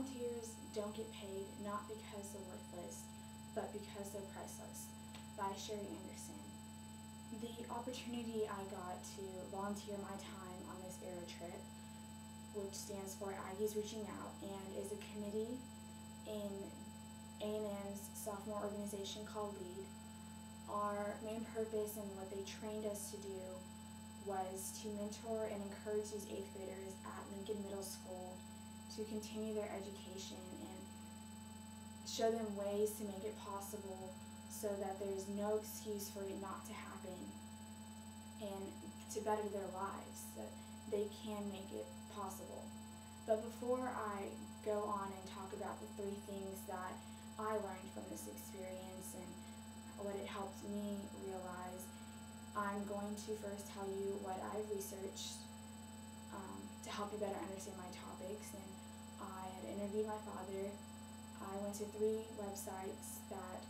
Volunteers don't get paid not because they're worthless, but because they're priceless. By Sherry Anderson. The opportunity I got to volunteer my time on this Aero trip, which stands for Aggies Reaching Out and is a committee in A&M's sophomore organization called LEAD. Our main purpose and what they trained us to do was to mentor and encourage these 8th graders at Lincoln Middle School to continue their education and show them ways to make it possible so that there's no excuse for it not to happen, and to better their lives, so they can make it possible. But before I go on and talk about the 3 things that I learned from this experience and what it helped me realize, I'm going to first tell you what I've researched to help you better understand my topics. And I had interviewed my father. I went to 3 websites that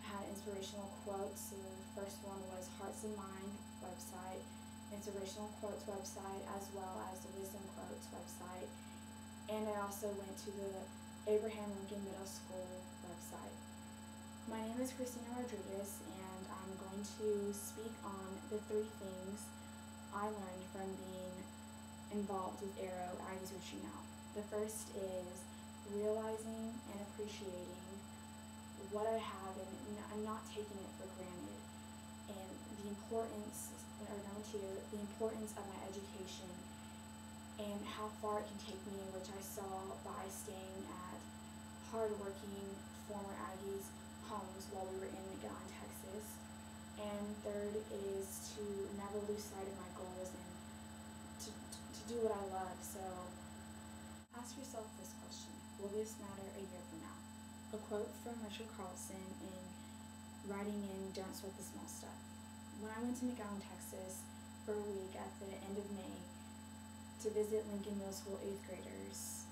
had inspirational quotes. So the first one was Hearts and Mind website, Inspirational Quotes website, as well as the Wisdom Quotes website. And I also went to the Abraham Lincoln Middle School website. My name is Christina Rodriguez, and I'm going to speak on the 3 things I learned from being involved with Aero, Aggies Reaching Out. The first is realizing and appreciating what I have and not taking it for granted, and the importance, or number 2, the importance of my education and how far it can take me, which I saw by staying at hardworking former Aggies homes while we were in McAllen, Texas. And third is to never lose sight of my goals and to do what I love. So ask yourself this question: will this matter a year from now? A quote from Richard Carlson in writing in Don't Sweat the Small Stuff. When I went to McAllen, Texas for a week at the end of May to visit Lincoln Middle School 8th graders,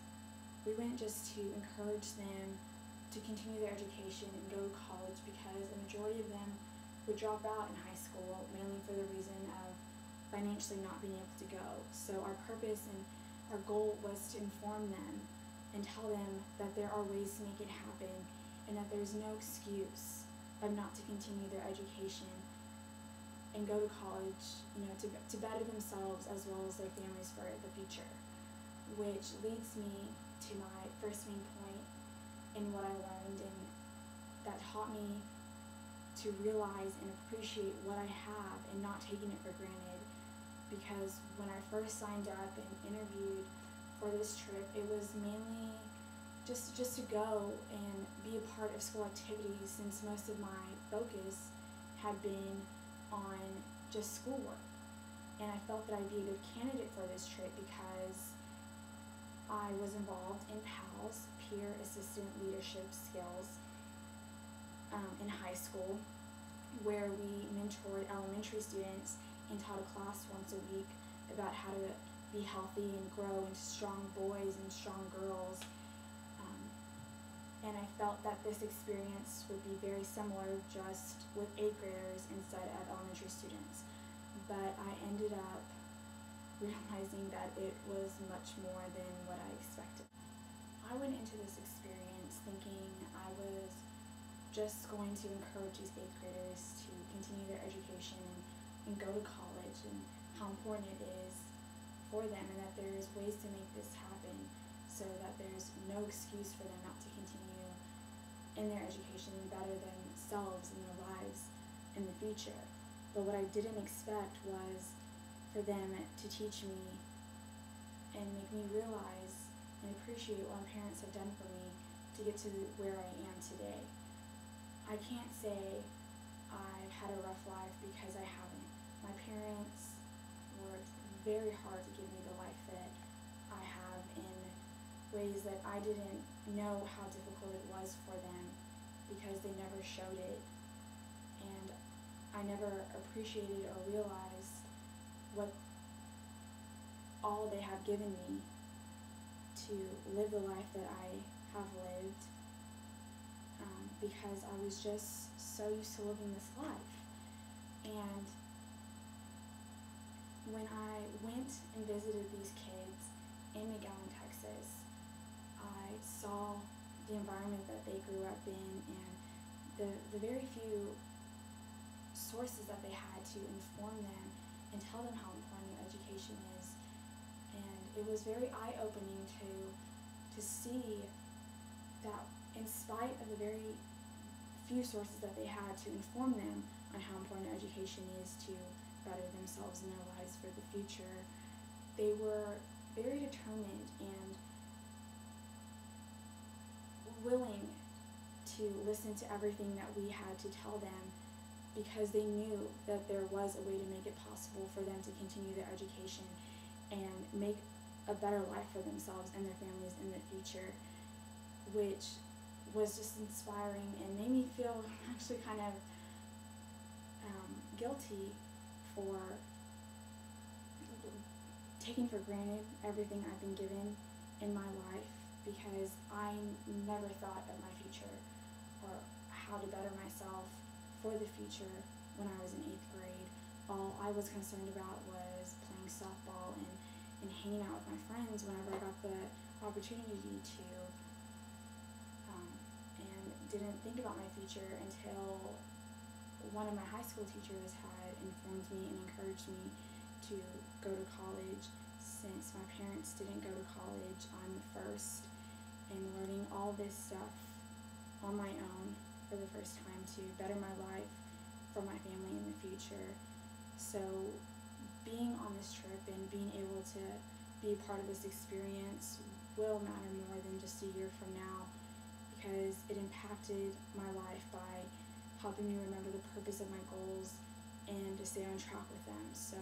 we went just to encourage them to continue their education and go to college, because a majority of them would drop out in high school, mainly for the reason of financially not being able to go. So our purpose and our goal was to inform them and tell them that there are ways to make it happen, and that there's no excuse of not to continue their education and go to college, to better themselves as well as their families for the future. Which leads me to my first main point in what I learned, and that taught me to realize and appreciate what I have and not taking it for granted. Because when I first signed up and interviewed for this trip, it was mainly just to go and be a part of school activities, since most of my focus had been on just schoolwork. And I felt that I'd be a good candidate for this trip because I was involved in PALS, Peer Assistant Leadership Skills, in high school, where we mentored elementary students and taught a class once a week about how to be healthy and grow into strong boys and strong girls. And I felt that this experience would be very similar, just with 8th graders instead of elementary students. But I ended up realizing that it was much more than what I expected. I went into this experience thinking I was just going to encourage these 8th graders to continue their education and go to college, and how important it is for them, and that there's ways to make this happen so that there's no excuse for them not to continue in their education and better themselves and their lives in the future. But what I didn't expect was for them to teach me and make me realize and appreciate what my parents have done for me to get to where I am today. I can't say I've had a rough life, because I haven't. My parents worked very hard to give me the life that I have in ways that I didn't know how difficult it was for them, because they never showed it. And I never appreciated or realized what all they have given me to live the life that I have lived, because I was just so used to living this life. And when I went and visited these kids in McAllen, Texas, I the environment that they grew up in and the very few sources that they had to inform them and tell them how important education is. And it was very eye-opening to see that in spite of the very few sources that they had to inform them on how important education is to better themselves and their lives for the future, they were very determined and willing to listen to everything that we had to tell them because they knew that there was a way to make it possible for them to continue their education and make a better life for themselves and their families in the future, which was just inspiring and made me feel actually kind of guilty for taking for granted everything I've been given in my life because I never thought of my future or how to better myself for the future when I was in 8th grade. All I was concerned about was playing softball and hanging out with my friends whenever I got the opportunity to, and didn't think about my future until one of my high school teachers had informed me and encouraged me to go to college. Since my parents didn't go to college, I'm the first, and learning all this stuff on my own for the first time to better my life for my family in the future. So being on this trip and being able to be a part of this experience will matter more than just a year from now because it impacted my life by helping me remember the purpose of my goals and to stay on track with them. So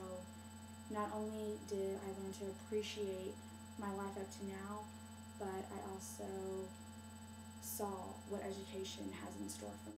not only did I learn to appreciate my life up to now, but I also saw what education has in store for me.